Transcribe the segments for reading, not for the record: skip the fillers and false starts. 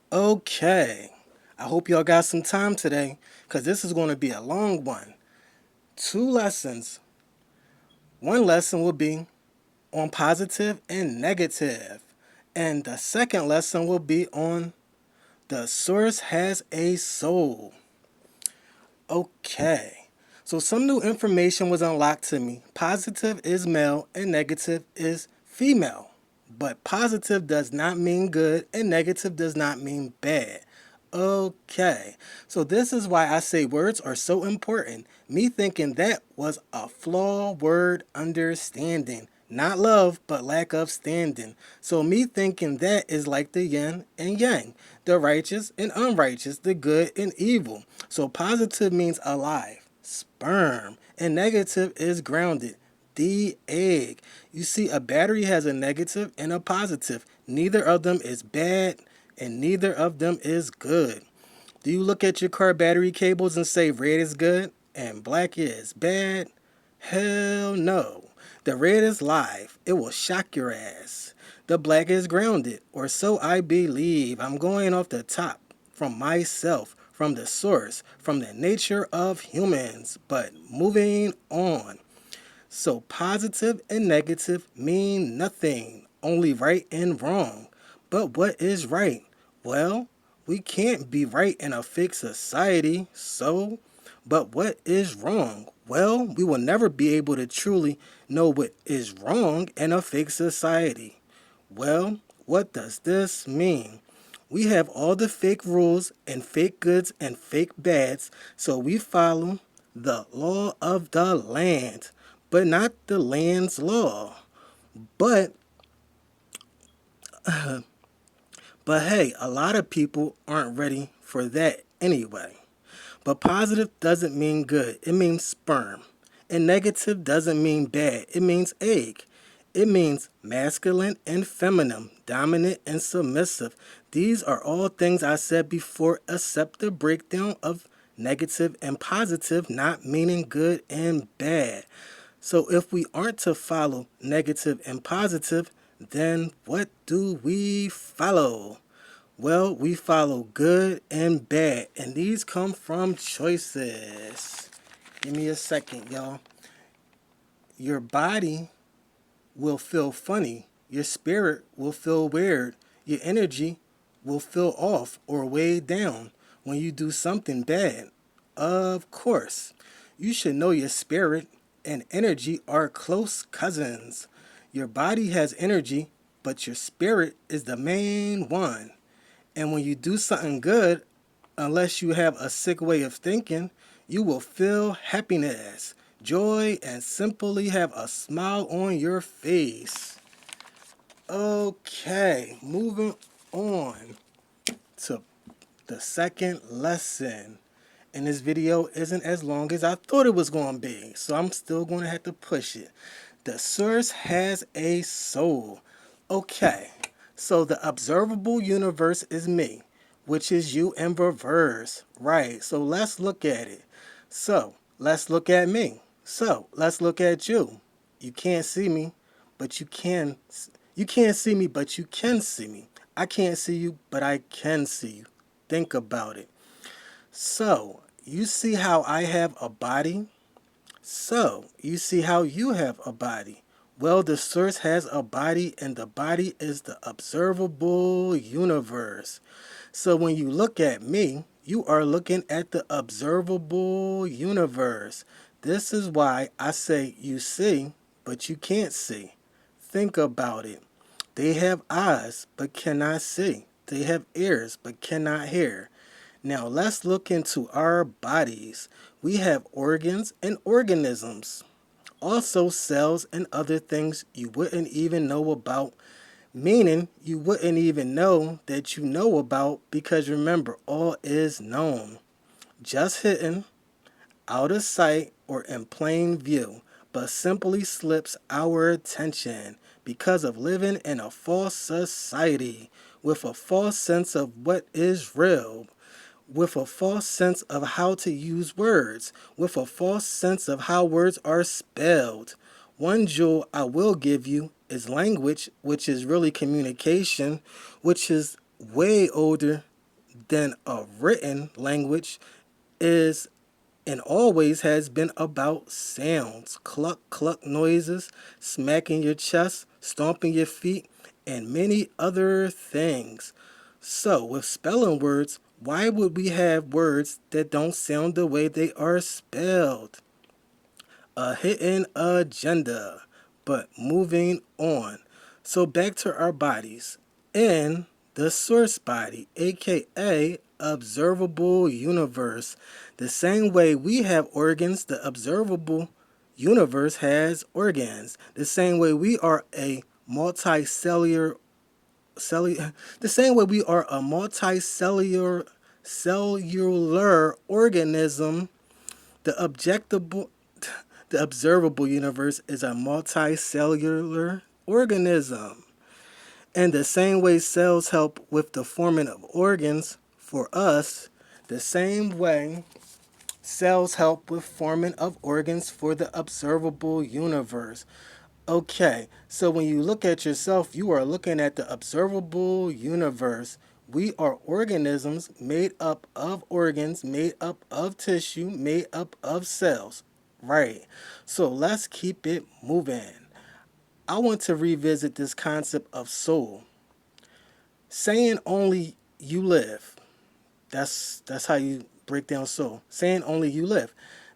Okay, I hope y'all got some time today because this is going to be a long one. Two lessons. One lesson will be on positive and negative, and the second lesson will be on the source has a soul. Okay, so some new information was unlocked to me. Positive is male and negative is female. But positive does not mean good and negative does not mean bad. Okay, so this is why I say words are so important. Me thinking that was a flaw word understanding. Not love, but lack of standing. So me thinking that is like the yin and yang, the righteous and unrighteous, the good and evil. So positive means alive, sperm, and negative is grounded, the egg. You see, a battery has a negative and a positive. Neither of them is bad and neither of them is good. Do you look at your car battery cables and say red is good and black is bad? Hell no. The red is live. It will shock your ass. The black is grounded, or so I believe. I'm going off the top, from myself, from the source, from the nature of humans. But moving on. So positive and negative mean nothing, only right and wrong. But what is right? Well, we can't be right in a fake society, so. But what is wrong? Well, we will never be able to truly know what is wrong in a fake society. Well, what does this mean? We have all the fake rules and fake goods and fake bads, so we follow the law of the land, but not the land's law. But but hey, a lot of people aren't ready for that anyway. But positive doesn't mean good. It means sperm. And negative doesn't mean bad. It means egg. It means masculine and feminine, dominant and submissive. These are all things I said before, except the breakdown of negative and positive not meaning good and bad. So if we aren't to follow negative and positive, then what do we follow? Well, we follow good and bad, and these come from choices. Give me a second, y'all. Your body will feel funny, your spirit will feel weird, your energy will feel off or weighed down when you do something bad. Of course, you should know your spirit and energy are close cousins. Your body has energy, but your spirit is the main one. And when you do something good, unless you have a sick way of thinking, you will feel happiness, joy, and simply have a smile on your face. Okay, moving on to the second lesson. And this video isn't as long as I thought it was going to be, so I'm still going to have to push it. The source has a soul. Okay, so the observable universe is me, which is you in reverse. Right, so let's look at it. So, let's look at me. So, let's look at you. You can't see me, but you can. You can't see me, but you can see me. I can't see you, but I can see you. Think about it. So, you see how I have a body? So, you see how you have a body. Well, the source has a body, and the body is the observable universe. So, when you look at me, you are looking at the observable universe. This is why I say you see, but you can't see. Think about it. They have eyes, but cannot see. They have ears, but cannot hear. Now let's look into our bodies. We have organs and organisms, also cells and other things you wouldn't even know about, meaning you wouldn't even know that you know about because remember, all is known. Just hidden, out of sight, or in plain view, but simply slips our attention because of living in a false society with a false sense of what is real, with a false sense of how to use words, with a false sense of how words are spelled. One jewel I will give you is language, which is really communication, which is way older then a written language is and always has been about sounds, cluck cluck noises, smacking your chest, stomping your feet, and many other things. So, with spelling words, why would we have words that don't sound the way they are spelled? A hidden agenda. But moving on. So back to our bodies. In the source body, aka observable universe, the same way we have organs, the observable universe has organs. The same way we are a multicellular the same way we are a multicellular organism, the objectable the observable universe is a multicellular organism. And the same way cells help with the forming of organs for us, the same way cells help with forming of organs for the observable universe. Okay, so when you look at yourself, you are looking at the observable universe. We are organisms made up of organs, made up of tissue, made up of cells. Right. So let's keep it moving. I want to revisit this concept of soul. Saying only you live. That's how you break down soul. Saying only you live.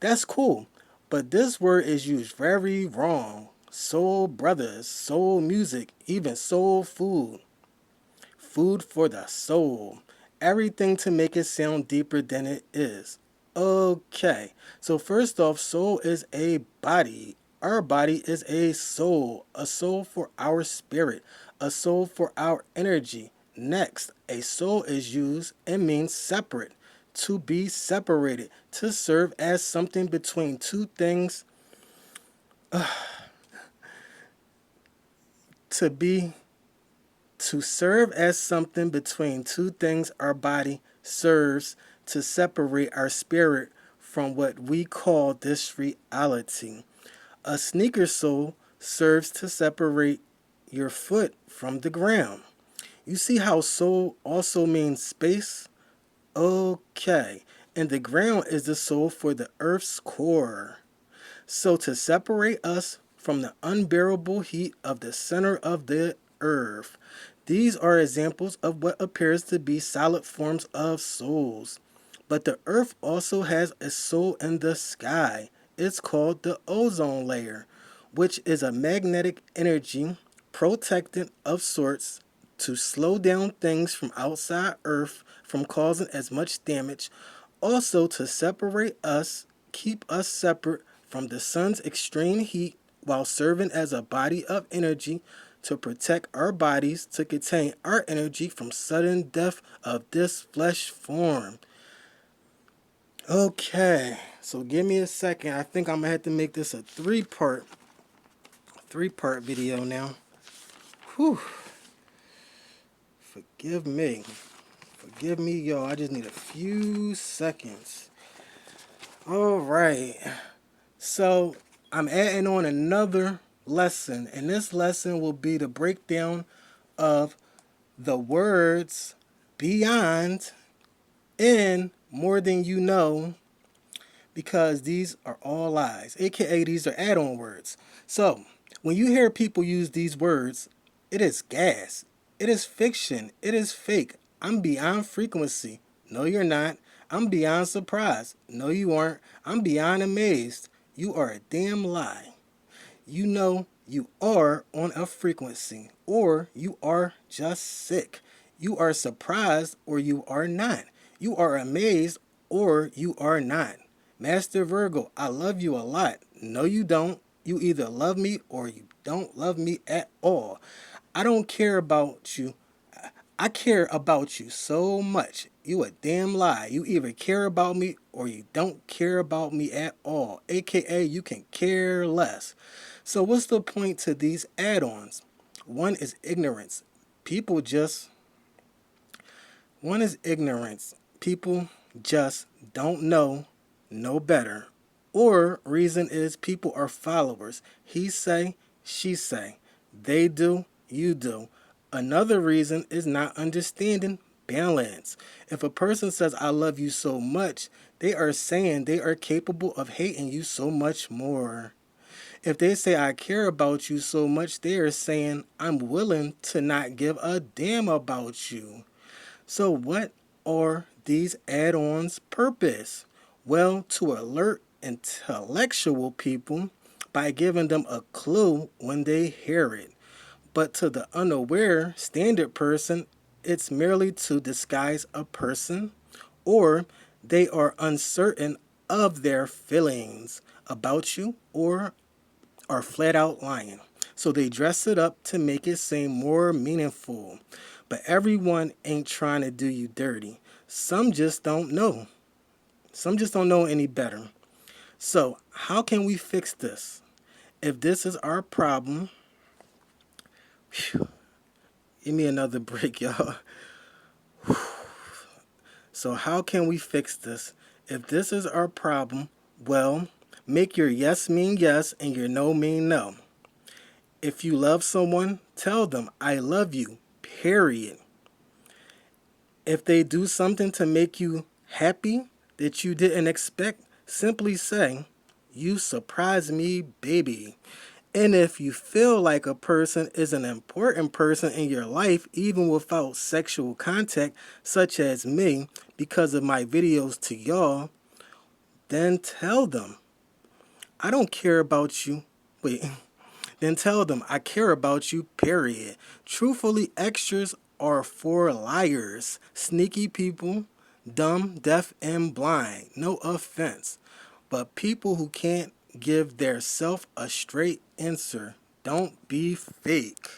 That's cool. But this word is used very wrong. Soul brothers, soul music, even soul food. Food for the soul. Everything to make it sound deeper than it is. Okay, so first off, soul is a body. Our body is a soul for our spirit, a soul for our energy. Next, a soul is used and means separate, to be separated, to serve as something between two things, to be to serve as something between two things our body serves to separate our spirit from what we call this reality. A sneaker sole serves to separate your foot from the ground. You see how soul also means space? Okay. And the ground is the soul for the earth's core. So to separate us from the unbearable heat of the center of the earth. These are examples of what appears to be solid forms of souls. But the earth also has a soul in the sky. It's called the ozone layer, which is a magnetic energy protectant of sorts to slow down things from outside Earth from causing as much damage, also to separate us, keep us separate from the sun's extreme heat while serving as a body of energy to protect our bodies to contain our energy from sudden death of this flesh form. Okay, so give me a second. I think I'm gonna have to make this a three-part video now. Whew. Forgive me. Forgive me, y'all. I just need a few seconds. All right. So I'm adding on another lesson, and this lesson will be the breakdown of the words beyond and more than you know, because these are all lies, aka these are add-on words. So when you hear people use these words, it is gas, it is fiction, it is fake. I'm beyond frequency. No, you're not. I'm beyond surprise. No, you aren't. I'm beyond amazed. You are a damn lie. You know you are on a frequency, or you are just sick. You are surprised, or you are not. You are amazed, or you are not. Master Virgo, I love you a lot. No, you don't. You either love me or you don't love me at all. I don't care about you. I care about you so much. You a damn lie. You either care about me or you don't care about me at all. AKA you can care less. So what's the point to these add-ons? One is ignorance. People just One is ignorance. People just don't know no better. Or reason is people are followers. He say, she say. They do, you do. Another reason is not understanding balance. If a person says, I love you so much, they are saying they are capable of hating you so much more. If they say, I care about you so much, they are saying, I'm willing to not give a damn about you. So, what are these add ons' purpose? Well, to alert intellectual people by giving them a clue when they hear it. But to the unaware standard person, it's merely to disguise a person, or they are uncertain of their feelings about you, or are flat out lying. So they dress it up to make it seem more meaningful. But everyone ain't trying to do you dirty. Some just don't know. Some just don't know any better. So, how can we fix this? If this is our problem, give me another break, y'all. So, how can we fix this? If this is our problem, well, make your yes mean yes and your no mean no. If you love someone, tell them, I love you, period. If they do something to make you happy that you didn't expect, simply say, you surprise me, baby. And if you feel like a person is an important person in your life, even without sexual contact, such as me, because of my videos to y'all, then tell them, I don't care about you. Wait. Then tell them, I care about you, period. Truthfully, extras are for liars, sneaky people, dumb, deaf, and blind. No offense. But people who can't give their self a straight answer, don't be fake.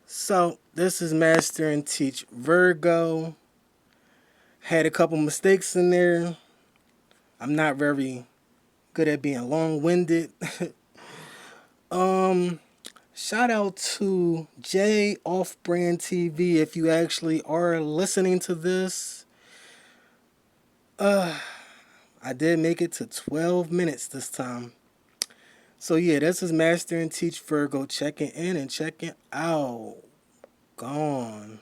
So, this is Master and Teach Virgo. Had a couple mistakes in there. I'm not very good at being long-winded. Shout out to J Off Brand TV if you actually are listening to this. I did make it to 12 minutes this time. So yeah, this is Master and Teach Virgo checking in and checking out. Gone.